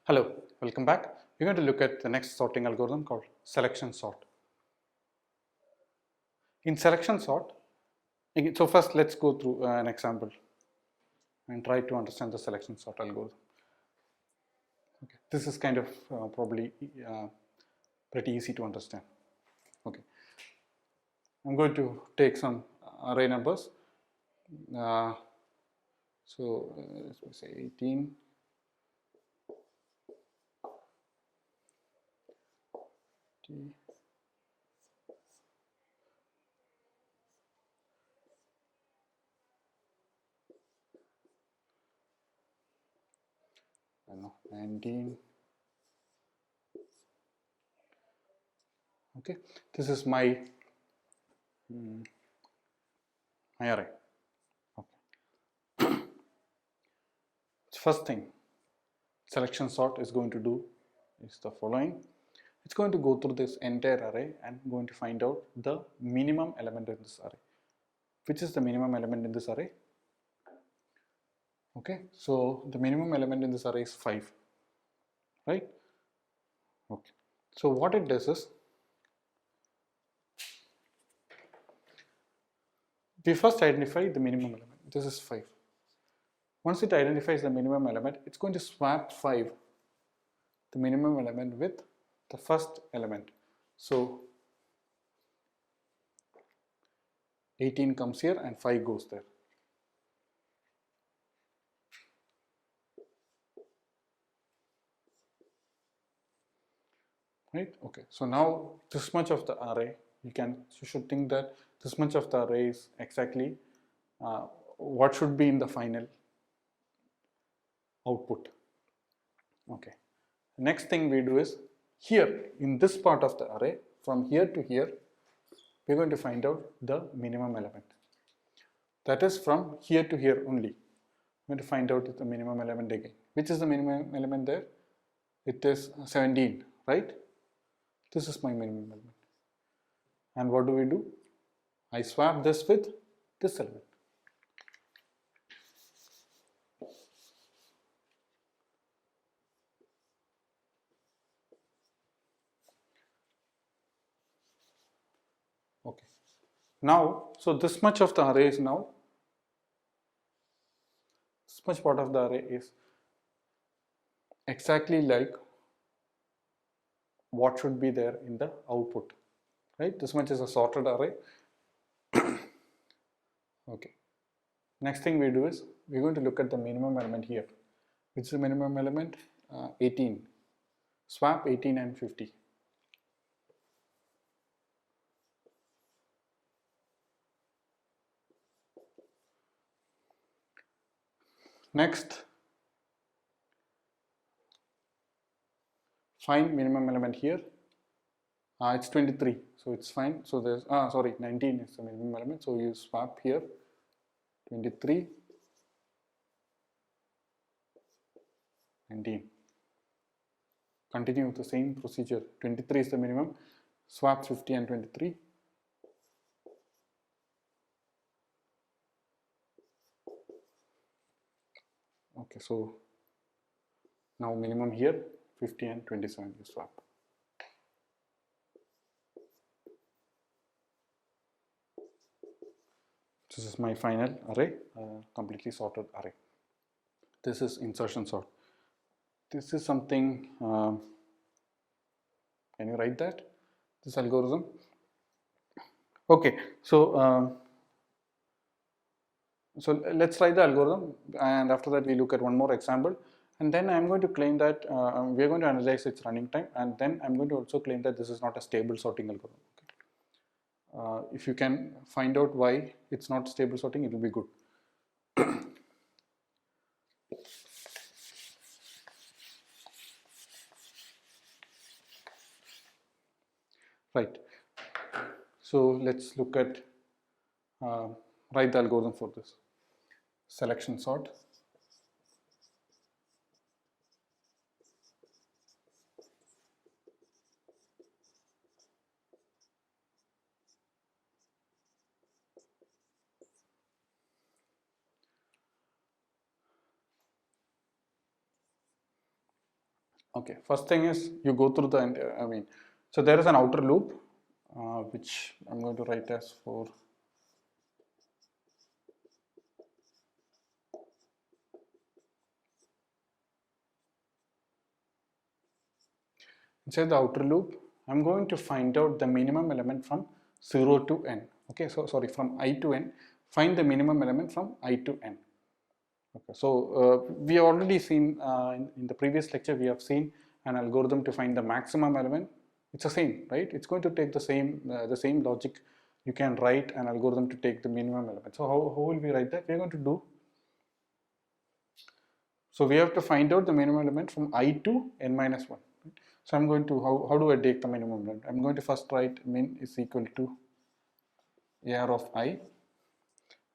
Hello, welcome back. We're going to look at the next sorting algorithm called selection sort. In selection sort, so first let's go through an example and try to understand the selection sort algorithm. Okay, this is kind of probably pretty easy to understand. Okay, I'm going to take some array numbers. Let's say 18. I know 19. Okay, this is my array. Okay. First thing selection sort is going to do is the following. It's going to go through this entire array and going to find out the minimum element in this array. Which is the minimum element in this array? Okay, so the minimum element in this array is 5, right? Okay, so what it does is we first identify the minimum element. This is 5. Once it identifies the minimum element, it's going to swap 5, the minimum element, with the first element. So 18 comes here and 5 goes there. Right? Okay, so now this much of the array, you should think that this much of the array is exactly what should be in the final output. Okay, next thing we do is here in this part of the array, from here to here, we're going to find out the minimum element. That is from here to here only. We're going to find out the minimum element again. Which is the minimum element there? It is 17, right? This is my minimum element. And what do? I swap this with this element. Okay. Now, so this much of the array is now, this much part of the array is exactly like what should be there in the output, right? This much is a sorted array. Okay. Next thing we do is we're going to look at the minimum element here. Which is the minimum element? 18. Swap 18 and 50. Next, find minimum element here. It's 23, so it's fine. So there's 19 is the minimum element. So you swap here 23, 19. Continue with the same procedure. 23 is the minimum. Swap 50 and 23. Okay, so now minimum here 50 and 27 you swap. This is my final array, completely sorted array. This is insertion sort. This is something, can you write that? This algorithm? Okay, so let's try the algorithm, and after that we look at one more example, and then I'm going to claim that we're going to analyze its running time, and then I'm going to also claim that this is not a stable sorting algorithm. Okay. If you can find out why it's not stable sorting, it will be good. Right. So let's look at write the algorithm for this. Selection sort. Okay, first thing is you go through the, so there is an outer loop, which I'm going to write as for inside the outer loop. I'm going to find out the minimum element from 0 to n. Okay, so sorry, from I to n. Find the minimum element from I to n. Okay, so we have already seen in the previous lecture, we have seen an algorithm to find the maximum element. It's the same, right? It's going to take the same logic. You can write an algorithm to take the minimum element. So how will we write that? We're going to do, so we have to find out the minimum element from I to n minus 1. So I'm going to, how do I take the minimum element? I'm going to first write min is equal to AR of I,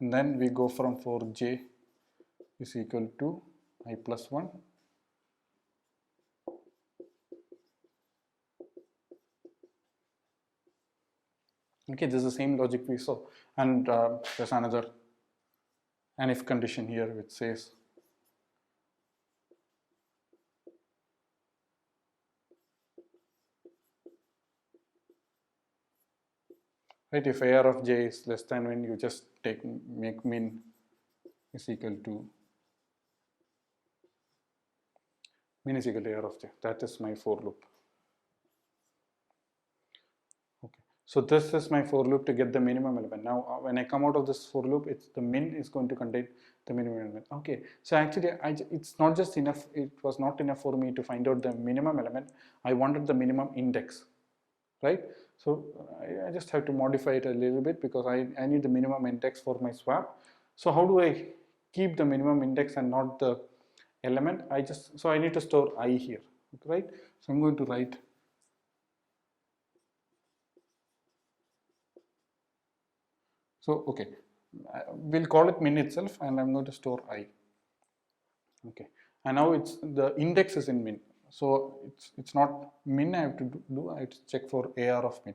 and then we go from for j is equal to I plus 1. Okay, this is the same logic we saw, and there's another an if condition here which says right, if AR of j is less than when you just make min is equal to AR of j. That is my for loop. Okay, so this is my for loop to get the minimum element. Now when I come out of this for loop, it's the min is going to contain the minimum element. Okay, so actually it's not just enough, it was not enough for me to find out the minimum element. I wanted the minimum index, right? So I just have to modify it a little bit because I need the minimum index for my swap. So how do I keep the minimum index and not the element? So I need to store I here, right? So I'm going to write, so okay, we'll call it min itself, and I'm going to store I. Okay, and now it's the index is in min, so it's not min I have to do, I have to check for AR of min.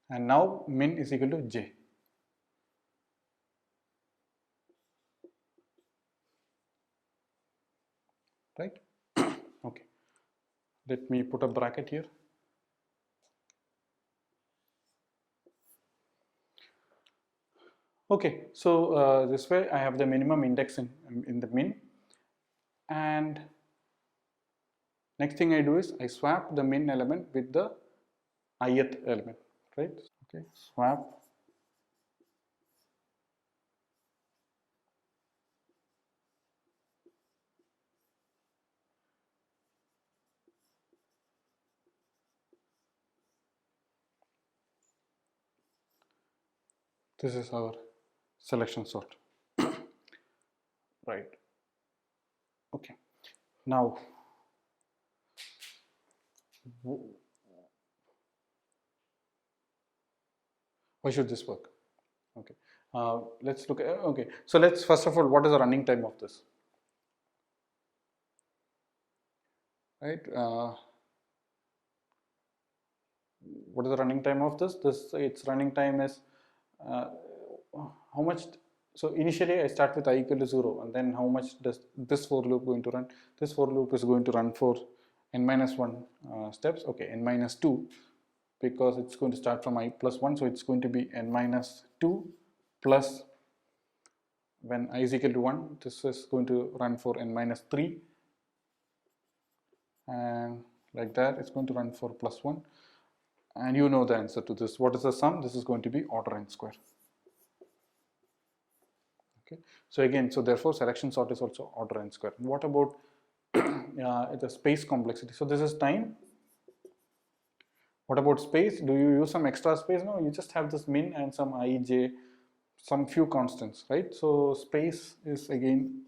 And now min is equal to j, right? Okay, let me put a bracket here. Okay, so this way I have the minimum index in the min, and next thing I do is I swap the min element with the ith element, right? Okay, swap. This is our selection sort, right? Okay, now why should this work? Okay, let's look at, okay, so let's first of all, what is the running time of this, right? What is the running time of this? Its running time is uh, how much. So initially I start with I equal to 0, and then how much does this for loop going to run? This for loop is going to run for n minus 1 steps. Okay, n minus 2, because it's going to start from I plus 1, so it's going to be n minus 2 plus, when I is equal to 1, this is going to run for n minus 3, and like that it's going to run for plus 1. And you know the answer to this. What is the sum? This is going to be order n square. Okay, so again, so therefore selection sort is also order n square. What about the space complexity? So this is time. What about space? Do you use some extra space? No, you just have this min and some I, j, some few constants, right? So space is again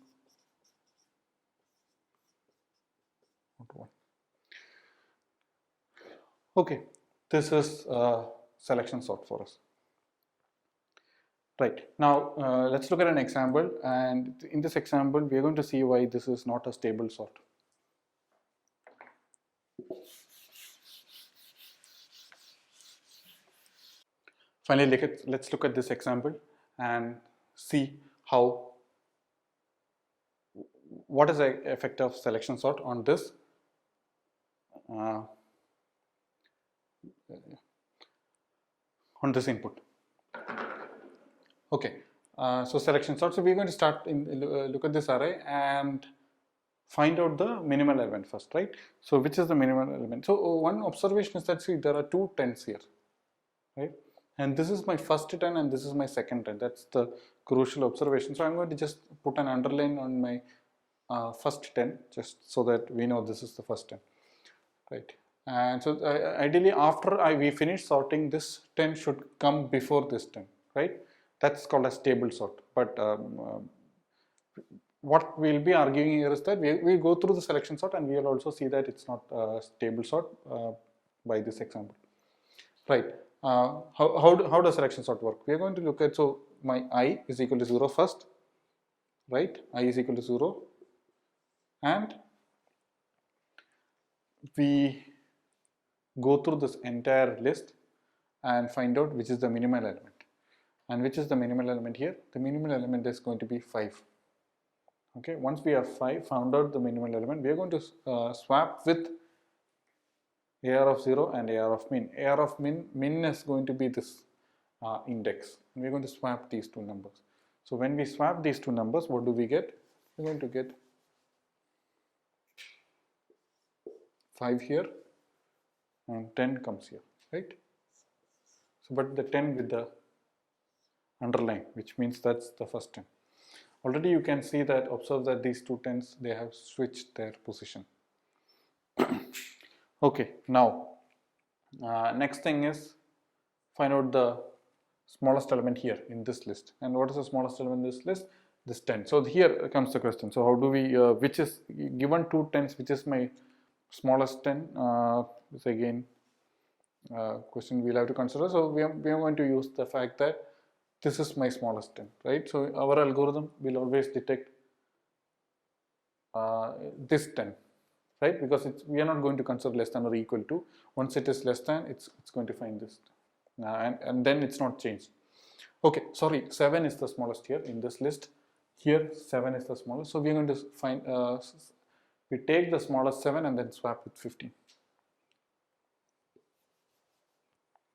okay. This is selection sort for us. Right, now let's look at an example, and in this example we are going to see why this is not a stable sort. Finally, let's look at this example and see how what is the effect of selection sort on this? On this input. Okay, so selection sort. So we're going to start look at this array and find out the minimal element first, right? So which is the minimal element? So one observation is that, see, there are two tens here, right? And this is my first 10 and this is my second 10. That's the crucial observation. So I'm going to just put an underline on my first 10 just so that we know this is the first 10, right? And so ideally after we finish sorting, this 10 should come before this 10, right? That's called a stable sort. But what we'll be arguing here is that we go through the selection sort and we'll also see that it's not a stable sort by this example, right? How does selection sort work? We are going to look at, so my I is equal to 0 first, right? I is equal to 0, and we go through this entire list and find out which is the minimal element. And which is the minimal element here? The minimal element is going to be 5. Okay, once we have found out the minimal element, we are going to swap with AR of 0 and AR of min. AR of min is going to be this index, and we're going to swap these two numbers. So when we swap these two numbers, what do we get? We're going to get 5 here and 10 comes here, right? So but the 10 with the underline, which means that's the first 10. Already you can see that, observe that these two 10s, they have switched their position. Okay, now next thing is find out the smallest element here in this list. And what is the smallest element in this list? This 10. So here comes the question. So how do we, which is given two 10s, which is my smallest 10? This again question we'll have to consider. So we are going to use the fact that this is my smallest 10, right? So our algorithm will always detect this 10, right? Because we are not going to consider less than or equal to. Once it is less than, it's going to find this, and then it's not changed. Okay, sorry, 7 is the smallest here in this list. Here 7 is the smallest. So we are going to find, we take the smallest 7 and then swap with 15,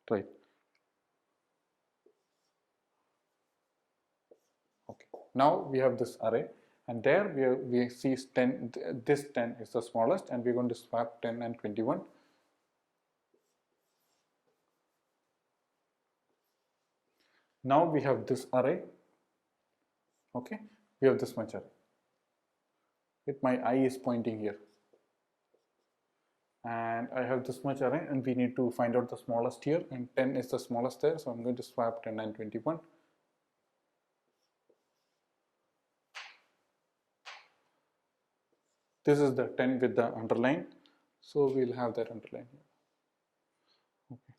right? Okay, now we have this array, and there we see 10, this 10 is the smallest, and we're going to swap 10 and 21. Now we have this array, okay, we have this much array. My eye is pointing here, and I have this much array, and we need to find out the smallest here, and 10 is the smallest there, so I'm going to swap 10 and 21. This is the 10 with the underline, so we'll have that underline here. Okay.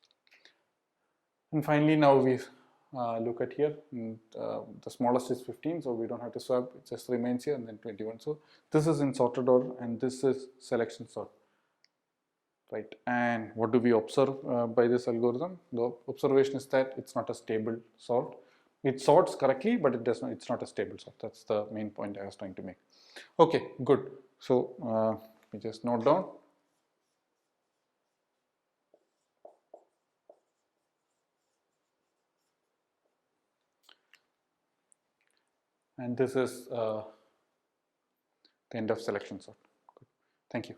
And finally, now we look at here, and the smallest is 15, so we don't have to swap, it just remains here, and then 21. So this is in sorted order, and this is selection sort, right? And what do we observe by this algorithm? The observation is that it's not a stable sort. It sorts correctly, but it does not, it's not a stable sort. That's the main point I was trying to make. Okay, good. So let me just note down. And this is the end of selection sort. Good. Thank you.